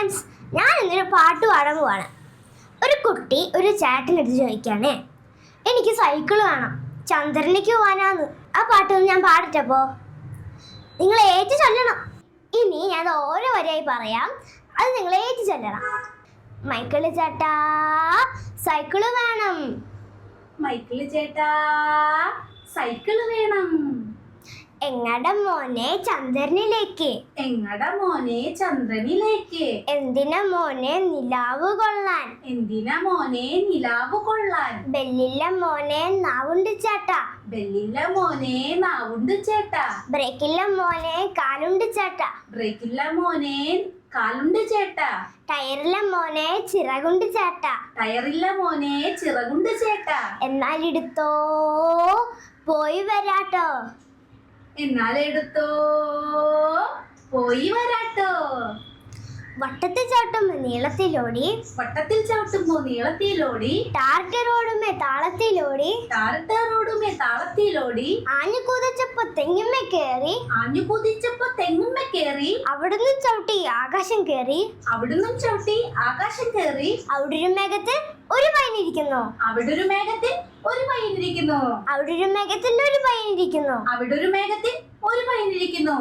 Friends, ഞാൻ ഇന്നൊരു പാട്ട് പാടാൻ പോവാണ്. ഒരു കുട്ടി ഒരു ചേട്ടനെടുത്ത് ചോദിക്കാണേ, എനിക്ക് സൈക്കിൾ വേണം, ചന്ദ്രനിലേക്ക് പോകാനാന്ന്. ആ പാട്ടൊന്ന് ഞാൻ പാടട്ടപ്പോ നിങ്ങൾ ഏറ്റു ചൊല്ലണം. ഇനി ഞാൻ ഓരോ വരിയായി പറയാം, അത് നിങ്ങൾ ഏറ്റു ചൊല്ലണം. മൈക്കിള് ചേട്ടാ സൈക്കിള് വേണം, മൈക്കിള് ചേട്ടാ സൈക്കിള് വേണം. എങ്ങടെ മോനെ ചന്ദ്രനിലേക്ക്, എങ്ങട മോനെ ചന്ദ്രനിലേക്ക്. എന്തിനാ മോനെ നിലാവ് കൊള്ളാൻ, എന്തിനാ മോനെ നിലാവ് കൊള്ളാൻ. ബെല്ലില്ല മോനെ നാവുണ്ട് ചേട്ടാ, ബെല്ലില്ല മോനെ നാവുണ്ട് ചേട്ടാ. ബ്രേക്കില്ല മോനെ കാലുണ്ട് ചേട്ടാ, ബ്രേക്കില്ല മോനെ കാലുണ്ട് ചേട്ടാ. ടയറില്ല മോനെ ചിറകുണ്ട് ചേട്ടാ, ടയറില്ല മോനെ ചിറകുണ്ട് ചേട്ടാ. എന്നാലെടുത്തോ പോയി വരാട്ടോ, എന്നാലെടുത്തോ പോയി വരാട്ടോ. വട്ടത്തിൽ ചവിട്ടുമ്പോ നീളത്തിലോടി, വട്ടത്തിൽ ചവിട്ടുമ്പോ നീളത്തിലോടി. Tart റോഡുമേ താളത്തിലോടി, tart റോഡുമേ താളത്തിലോടി. ആഞ്ഞു കുതിച്ചപ്പോ തെങ്ങുമ്മേ കേറി, ആഞ്ഞു കുതിച്ചപ്പോ തെങ്ങുമ്മേ കേറി. അവിടുന്ന് ചവിട്ടി ആകാശം കേറി, അവിടുന്നും ചവിട്ടി ആകാശം കേറി. അവിടെ ഒരു മേഘത്തിൽ ഒരു പയ്യനിരിക്കുന്നു, അവിടെ ഒരു മേഘത്തിൽ ഒരു പയ്യനിരിക്കുന്നു. അവിടെ ഒരു മേഘത്തിൽ ഒരു പയ്യനിരിക്കുന്നു. അവിടെ ഒരു മേഘത്തിൽ ഒരു പയ്യനിരിക്കുന്നു.